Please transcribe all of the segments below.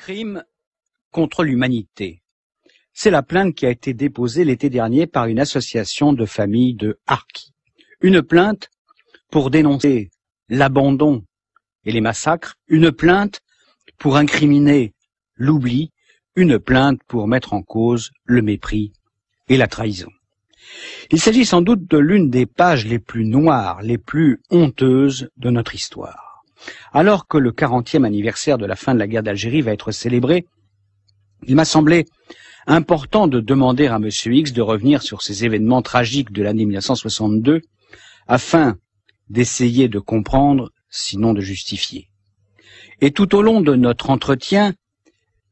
Crime contre l'humanité. C'est la plainte qui a été déposée l'été dernier par une association de familles de harkis. Une plainte pour dénoncer l'abandon et les massacres, une plainte pour incriminer l'oubli, une plainte pour mettre en cause le mépris et la trahison. Il s'agit sans doute de l'une des pages les plus noires, les plus honteuses de notre histoire. Alors que le 40e anniversaire de la fin de la guerre d'Algérie va être célébré, il m'a semblé important de demander à M. X de revenir sur ces événements tragiques de l'année 1962 afin d'essayer de comprendre, sinon de justifier. Et tout au long de notre entretien,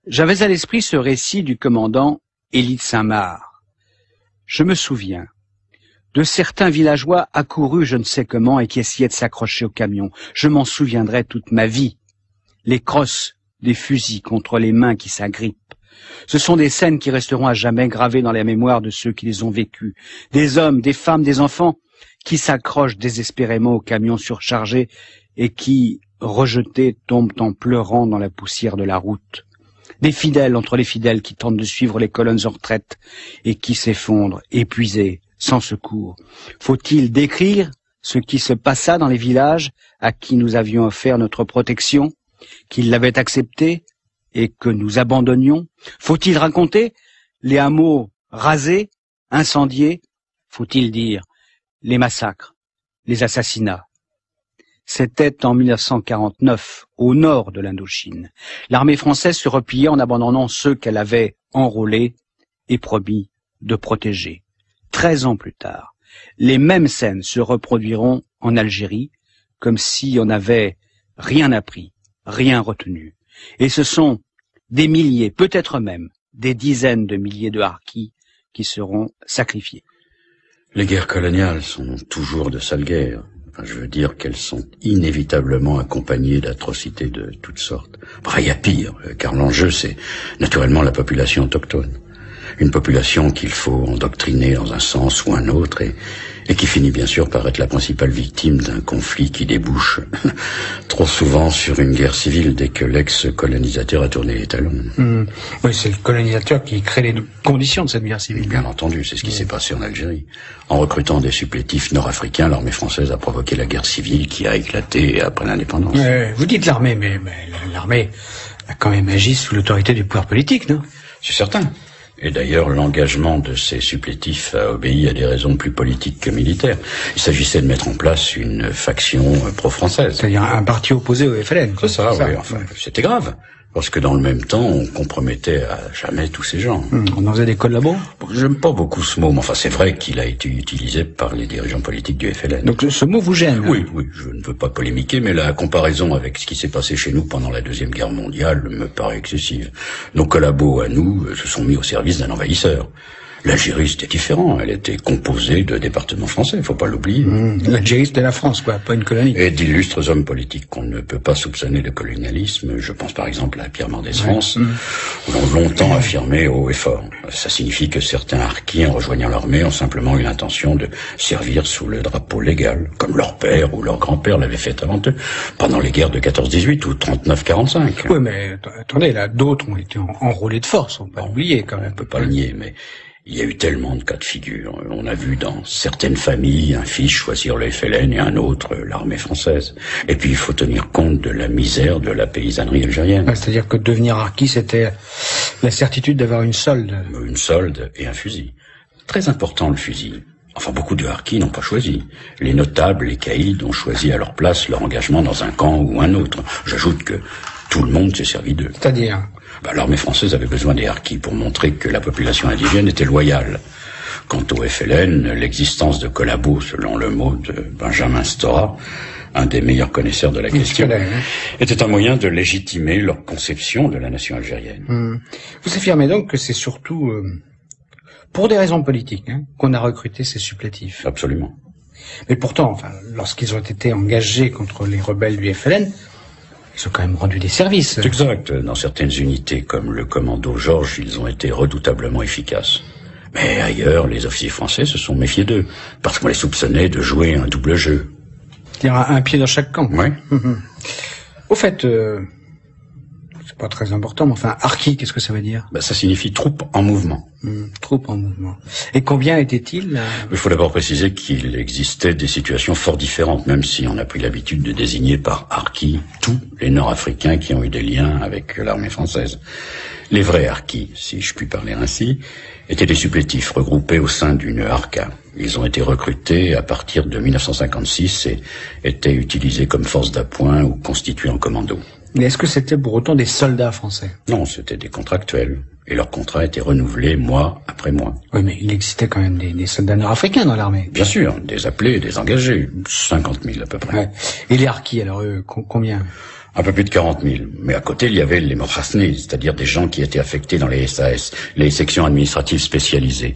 j'avais à l'esprit ce récit du commandant Élie de Saint-Marc. Je me souviens de certains villageois accourus je ne sais comment et qui essayaient de s'accrocher au camion. Je m'en souviendrai toute ma vie. Les crosses des fusils contre les mains qui s'agrippent. Ce sont des scènes qui resteront à jamais gravées dans la mémoire de ceux qui les ont vécues. Des hommes, des femmes, des enfants qui s'accrochent désespérément au camion surchargé et qui, rejetés, tombent en pleurant dans la poussière de la route. Des fidèles entre les fidèles qui tentent de suivre les colonnes en retraite et qui s'effondrent, épuisés, sans secours. Faut-il décrire ce qui se passa dans les villages à qui nous avions offert notre protection, qu'ils l'avaient accepté et que nous abandonnions? Faut-il raconter les hameaux rasés, incendiés? Faut-il dire les massacres, les assassinats? C'était en 1949, au nord de l'Indochine. L'armée française se repliait en abandonnant ceux qu'elle avait enrôlés et promis de protéger. 13 ans plus tard, les mêmes scènes se reproduiront en Algérie, comme si on n'avait rien appris, rien retenu. Et ce sont des milliers, peut-être même des dizaines de milliers de harkis qui seront sacrifiés. Les guerres coloniales sont toujours de sales guerres. Enfin, je veux dire qu'elles sont inévitablement accompagnées d'atrocités de toutes sortes. Enfin, il y a pire, car l'enjeu, c'est naturellement la population autochtone. Une population qu'il faut endoctriner dans un sens ou un autre et qui finit bien sûr par être la principale victime d'un conflit qui débouche trop souvent sur une guerre civile dès que l'ex-colonisateur a tourné les talons. Oui, c'est le colonisateur qui crée les conditions de cette guerre civile. Bien entendu, c'est ce qui s'est passé en Algérie. En recrutant des supplétifs nord-africains, l'armée française a provoqué la guerre civile qui a éclaté après l'indépendance. Vous dites l'armée, mais l'armée a quand même agi sous l'autorité du pouvoir politique, non? C'est certain. Et d'ailleurs, l'engagement de ces supplétifs a obéi à des raisons plus politiques que militaires. Il s'agissait de mettre en place une faction pro-française. C'est-à-dire un parti opposé au FLN. C'est ça, oui. Enfin, c'était grave. Parce que dans le même temps, on compromettait à jamais tous ces gens. On en faisait des collabos? J'aime pas beaucoup ce mot, mais enfin, c'est vrai qu'il a été utilisé par les dirigeants politiques du FLN. Donc ce mot vous gêne? Oui, je ne veux pas polémiquer, mais la comparaison avec ce qui s'est passé chez nous pendant la Deuxième Guerre mondiale me paraît excessive. Nos collabos à nous se sont mis au service d'un envahisseur. L'Algérie, c'était différent. Elle était composée de départements français, faut pas l'oublier. L'Algérie, c'était la France, quoi, pas une colonie. Et d'illustres hommes politiques qu'on ne peut pas soupçonner de colonialisme. Je pense par exemple à Pierre Mendès France, l'ont longtemps affirmé haut et fort. Ça signifie que certains harkis, en rejoignant l'armée, ont simplement eu l'intention de servir sous le drapeau légal, comme leur père ou leur grand-père l'avaient fait avant eux, pendant les guerres de 14-18 ou 39-45. Oui, mais attendez, là, d'autres ont été enrôlés de force, on peut pas l'oublier quand même. On peut pas le nier, mais il y a eu tellement de cas de figure. On a vu dans certaines familles un fils choisir le FLN et un autre l'armée française. Et puis il faut tenir compte de la misère de la paysannerie algérienne. C'est-à-dire que devenir harki, c'était la certitude d'avoir une solde. Une solde et un fusil. Très important le fusil. Enfin, beaucoup de harkis n'ont pas choisi. Les notables, les caïds ont choisi à leur place leur engagement dans un camp ou un autre. J'ajoute que tout le monde s'est servi d'eux. C'est-à-dire? L'armée française avait besoin des harkis pour montrer que la population indigène était loyale. Quant au FLN, l'existence de collabos, selon le mot de Benjamin Stora, un des meilleurs connaisseurs de la question, était un moyen de légitimer leur conception de la nation algérienne. Vous affirmez donc que c'est surtout pour des raisons politiques qu'on a recruté ces supplétifs. Absolument. Mais pourtant, lorsqu'ils ont été engagés contre les rebelles du FLN, ils ont quand même rendu des services. C'est exact. Dans certaines unités, comme le commando Georges, ils ont été redoutablement efficaces. Mais ailleurs, les officiers français se sont méfiés d'eux, parce qu'on les soupçonnait de jouer un double jeu. C'est-à-dire un pied dans chaque camp. Oui. Au fait, c'est pas très important, mais enfin, harki, qu'est-ce que ça veut dire? Ça signifie troupe en mouvement. Troupe en mouvement. Et combien étaient-ils? Il faut d'abord préciser qu'il existait des situations fort différentes, même si on a pris l'habitude de désigner par harki tous les Nord-Africains qui ont eu des liens avec l'armée française. Les vrais harkis, si je puis parler ainsi, étaient des supplétifs regroupés au sein d'une harka. Ils ont été recrutés à partir de 1956 et étaient utilisés comme force d'appoint ou constitués en commando. Mais est-ce que c'était pour autant des soldats français? Non, c'était des contractuels. Et leurs contrats étaient renouvelés mois après mois. Oui, mais il existait quand même des soldats nord-africains dans l'armée. Bien sûr, des appelés, des engagés, 50 000 à peu près. Ouais. Et les harkis, alors combien? Un peu plus de 40 000. Mais à côté, il y avait les mokhasnés, c'est-à-dire des gens qui étaient affectés dans les SAS, les sections administratives spécialisées.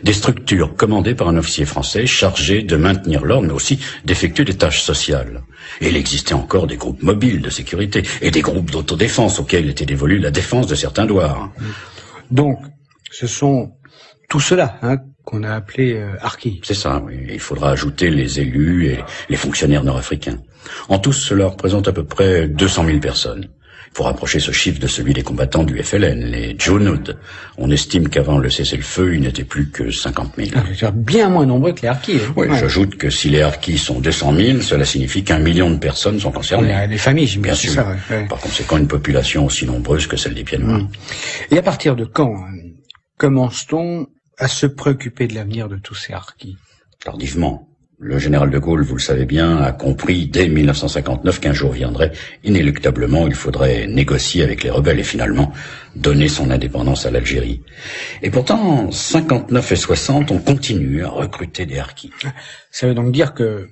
Des structures commandées par un officier français chargé de maintenir l'ordre, mais aussi d'effectuer des tâches sociales. Et il existait encore des groupes mobiles de sécurité et des groupes d'autodéfense auxquels était dévolue la défense de certains douars. Donc, ce sont tout cela, qu'on a appelé harkis. C'est ça, oui. Il faudra ajouter les élus et les fonctionnaires nord-africains. En tout, cela représente à peu près 200 000 personnes. Il faut rapprocher ce chiffre de celui des combattants du FLN, les Junud. On estime qu'avant le cessez-le-feu, il n'était plus que 50 000. C'est bien moins nombreux que les harkis. Oui, ouais. J'ajoute que si les harkis sont 200 000, cela signifie qu'1 million de personnes sont concernées. Les familles, j'imagine. Bien sûr. Ça, ouais. Par conséquent, une population aussi nombreuse que celle des Pieds Noirs. Et à partir de quand commence-t-on à se préoccuper de l'avenir de tous ces harkis? Tardivement. Le général de Gaulle, vous le savez bien, a compris dès 1959 qu'un jour viendrait, inéluctablement, il faudrait négocier avec les rebelles et finalement donner son indépendance à l'Algérie. Et pourtant, 59 et 60, on continue à recruter des harkis. Ça veut donc dire que,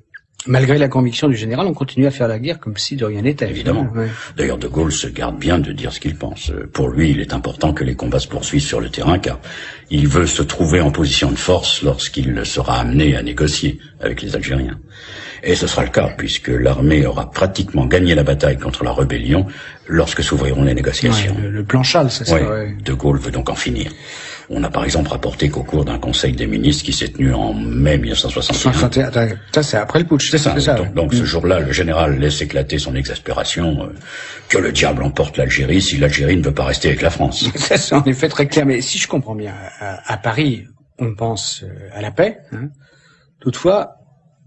malgré la conviction du général, on continue à faire la guerre comme si de rien n'était. Évidemment. Ouais. D'ailleurs, de Gaulle se garde bien de dire ce qu'il pense. Pour lui, il est important que les combats se poursuivent sur le terrain, car il veut se trouver en position de force lorsqu'il sera amené à négocier avec les Algériens. Et ce sera le cas, puisque l'armée aura pratiquement gagné la bataille contre la rébellion lorsque s'ouvriront les négociations. Ouais, le plan Châle, c'est ça. Ouais. De Gaulle veut donc en finir. On a par exemple rapporté qu'au cours d'un conseil des ministres qui s'est tenu en mai 1961... Ça, c'est après le putsch. C'est ça. Donc ce jour-là, le général laisse éclater son exaspération. Que le diable emporte l'Algérie si l'Algérie ne veut pas rester avec la France. Ça, c'est en effet très clair. Mais si je comprends bien, à Paris, on pense à la paix. Toutefois,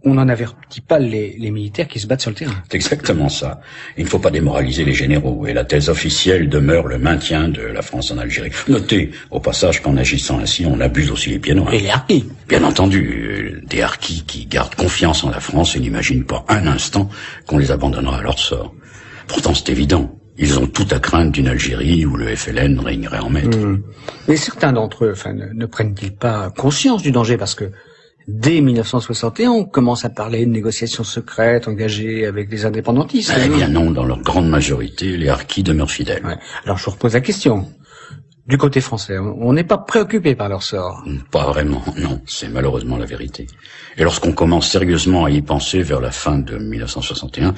on n'en avertit pas les militaires qui se battent sur le terrain. C'est exactement ça. Il ne faut pas démoraliser les généraux, et la thèse officielle demeure le maintien de la France en Algérie. Notez, au passage, qu'en agissant ainsi, on abuse aussi les Pieds Noirs. Et les harkis. Bien entendu, des harkis qui gardent confiance en la France et n'imaginent pas un instant qu'on les abandonnera à leur sort. Pourtant, c'est évident. Ils ont tout à craindre d'une Algérie où le FLN régnerait en maître. Mais certains d'entre eux, ne prennent-ils pas conscience du danger, parce que dès 1961, on commence à parler de négociations secrètes engagées avec les indépendantistes. Eh bien non, dans leur grande majorité, les harkis demeurent fidèles. Ouais. Alors je vous repose la question. Du côté français, on n'est pas préoccupé par leur sort? Pas vraiment, non. C'est malheureusement la vérité. Et lorsqu'on commence sérieusement à y penser vers la fin de 1961,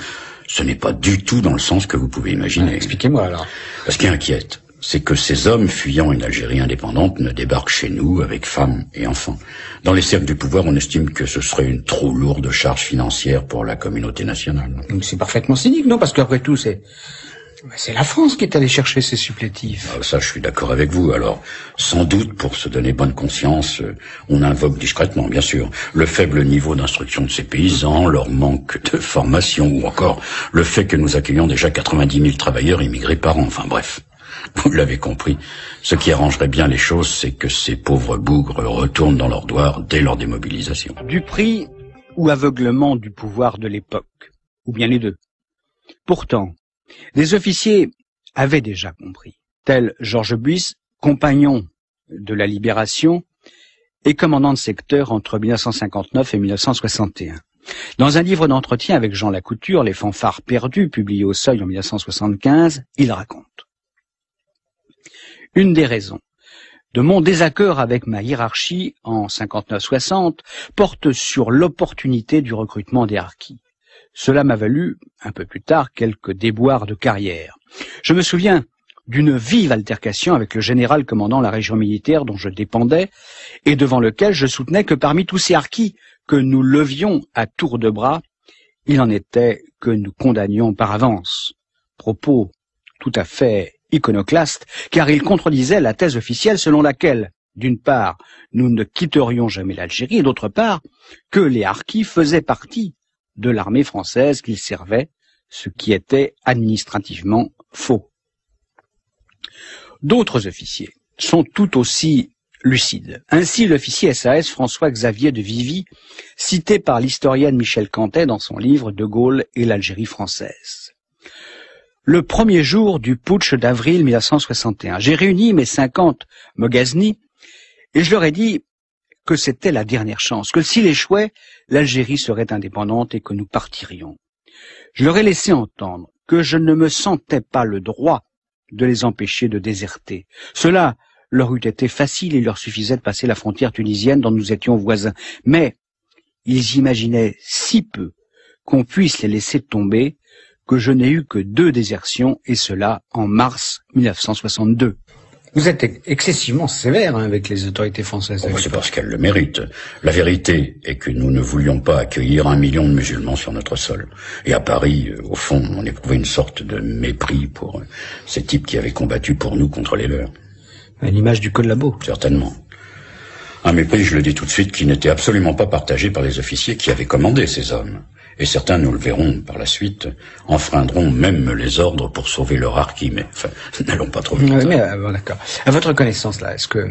ce n'est pas du tout dans le sens que vous pouvez imaginer. Expliquez-moi alors. Ce qui inquiète, c'est que ces hommes fuyant une Algérie indépendante ne débarquent chez nous avec femmes et enfants. Dans les cercles du pouvoir, on estime que ce serait une trop lourde charge financière pour la communauté nationale. C'est parfaitement cynique, non? Parce qu'après tout, c'est la France qui est allée chercher ces supplétifs. Ça, je suis d'accord avec vous. Alors, sans doute, pour se donner bonne conscience, on invoque discrètement, bien sûr, le faible niveau d'instruction de ces paysans, leur manque de formation, ou encore le fait que nous accueillons déjà 90 000 travailleurs immigrés par an. Enfin bref, vous l'avez compris. Ce qui arrangerait bien les choses, c'est que ces pauvres bougres retournent dans leur douar dès leur démobilisation. Du prix ou aveuglement du pouvoir de l'époque, ou bien les deux. Pourtant, les officiers avaient déjà compris, tel Georges Buys, compagnon de la Libération et commandant de secteur entre 1959 et 1961. Dans un livre d'entretien avec Jean Lacouture, Les fanfares perdus, publié au Seuil en 1975, il raconte: une des raisons de mon désaccord avec ma hiérarchie en 59-60 porte sur l'opportunité du recrutement des harkis. Cela m'a valu, un peu plus tard, quelques déboires de carrière. Je me souviens d'une vive altercation avec le général commandant la région militaire dont je dépendais et devant lequel je soutenais que parmi tous ces harkis que nous levions à tour de bras, il en était que nous condamnions par avance. Propos tout à fait iconoclaste, car il contredisait la thèse officielle selon laquelle, d'une part, nous ne quitterions jamais l'Algérie, et d'autre part, que les harkis faisaient partie de l'armée française qu'ils servaient, ce qui était administrativement faux. D'autres officiers sont tout aussi lucides. Ainsi, l'officier SAS François-Xavier de Vivy, cité par l'historienne Michel Cantet dans son livre De Gaulle et l'Algérie française. Le premier jour du putsch d'avril 1961, j'ai réuni mes 50 Moghaznis et je leur ai dit que c'était la dernière chance, que s'il échouait, l'Algérie serait indépendante et que nous partirions. Je leur ai laissé entendre que je ne me sentais pas le droit de les empêcher de déserter. Cela leur eût été facile, il leur suffisait de passer la frontière tunisienne dont nous étions voisins. Mais ils imaginaient si peu qu'on puisse les laisser tomber que je n'ai eu que 2 désertions, et cela en mars 1962. Vous êtes excessivement sévère avec les autorités françaises. Oh, c'est parce qu'elles le méritent. La vérité est que nous ne voulions pas accueillir 1 million de musulmans sur notre sol. Et à Paris, au fond, on éprouvait une sorte de mépris pour ces types qui avaient combattu pour nous contre les leurs. À l'image du collabo. Certainement. Un mépris, je le dis tout de suite, qui n'était absolument pas partagé par les officiers qui avaient commandé ces hommes. Et certains, nous le verrons par la suite, enfreindront même les ordres pour sauver leur harki, mais enfin, n'allons pas trop vite. Bon, d'accord. À votre connaissance, là, est-ce que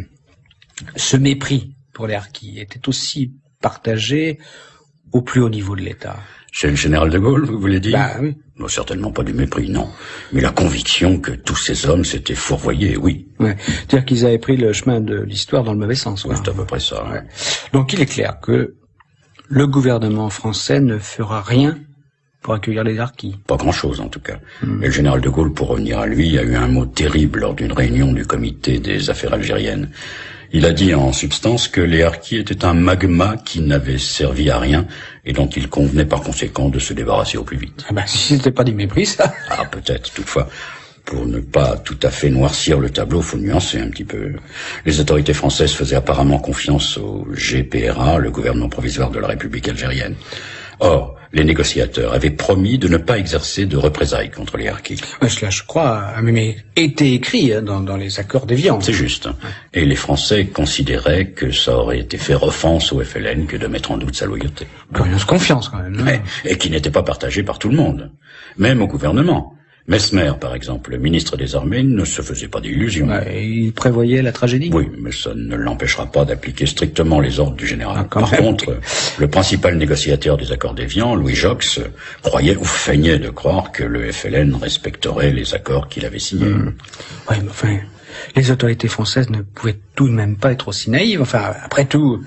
ce mépris pour les harkis était aussi partagé au plus haut niveau de l'État? Chez le général de Gaulle, vous voulez dire? Bah oui. Non, certainement pas du mépris, non. Mais la conviction que tous ces hommes s'étaient fourvoyés, oui. Ouais. C'est-à-dire qu'ils avaient pris le chemin de l'histoire dans le mauvais sens. Oui, c'est à peu près ça. Ouais. Donc il est clair que le gouvernement français ne fera rien pour accueillir les harkis. Pas grand-chose, en tout cas. Et le général de Gaulle, pour revenir à lui, a eu un mot terrible lors d'une réunion du comité des affaires algériennes. Il a dit en substance que les harkis étaient un magma qui n'avait servi à rien et dont il convenait par conséquent de se débarrasser au plus vite. Ah ben, si c'était pas du mépris, ça. Ah, peut-être, toutefois. Pour ne pas tout à fait noircir le tableau, faut nuancer un petit peu. Les autorités françaises faisaient apparemment confiance au GPRA, le gouvernement provisoire de la République algérienne. Or, les négociateurs avaient promis de ne pas exercer de représailles contre les harkis. Cela, je crois, a même été écrit dans les accords d'Évian. C'est juste. Et les Français considéraient que ça aurait été faire offense au FLN que de mettre en doute sa loyauté. Une confiance, quand même. Et qui n'était pas partagée par tout le monde. Même au gouvernement. Mesmer, par exemple, le ministre des Armées, ne se faisait pas d'illusions. Il prévoyait la tragédie. Oui, mais ça ne l'empêchera pas d'appliquer strictement les ordres du général. Par même. contre, le principal négociateur des accords d'Évian, Louis Jox, croyait ou feignait de croire que le FLN respecterait les accords qu'il avait signés. Oui, mais enfin, les autorités françaises ne pouvaient tout de même pas être aussi naïves. Enfin, après tout,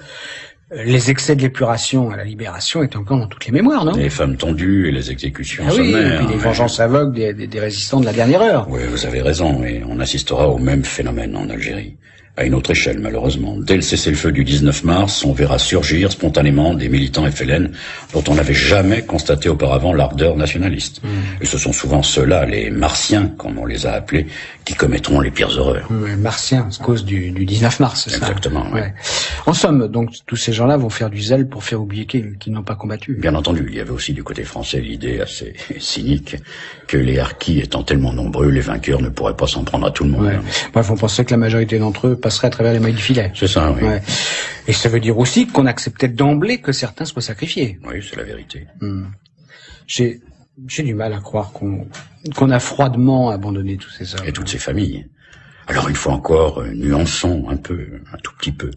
les excès de l'épuration à la Libération étaient encore dans toutes les mémoires, non? Les femmes tondues et les exécutions Oui, sommaires. et puis les vengeances aveugles des résistants de la dernière heure. Oui, vous avez raison, et on assistera au même phénomène en Algérie. À une autre échelle, malheureusement. Dès le cessez-le-feu du 19 mars, on verra surgir spontanément des militants FLN dont on n'avait jamais constaté auparavant l'ardeur nationaliste. Et ce sont souvent ceux-là, les martiens, comme on les a appelés, qui commettront les pires horreurs. Martiens, à cause du 19 mars, c'est ça? Exactement, oui. Ouais. En somme, donc, tous ces gens-là vont faire du zèle pour faire oublier qu'ils n'ont pas combattu. Bien entendu, il y avait aussi du côté français l'idée assez cynique que les harkis étant tellement nombreux, les vainqueurs ne pourraient pas s'en prendre à tout le monde. Ouais. Bref, on pensait que la majorité d'entre eux passerait à travers les mailles du filet. C'est ça, oui. Ouais. Et ça veut dire aussi qu'on acceptait d'emblée que certains soient sacrifiés. Oui, c'est la vérité. J'ai du mal à croire qu'on a froidement abandonné tous ces hommes. Et toutes ces familles. Alors une fois encore, nuançons un peu, un tout petit peu.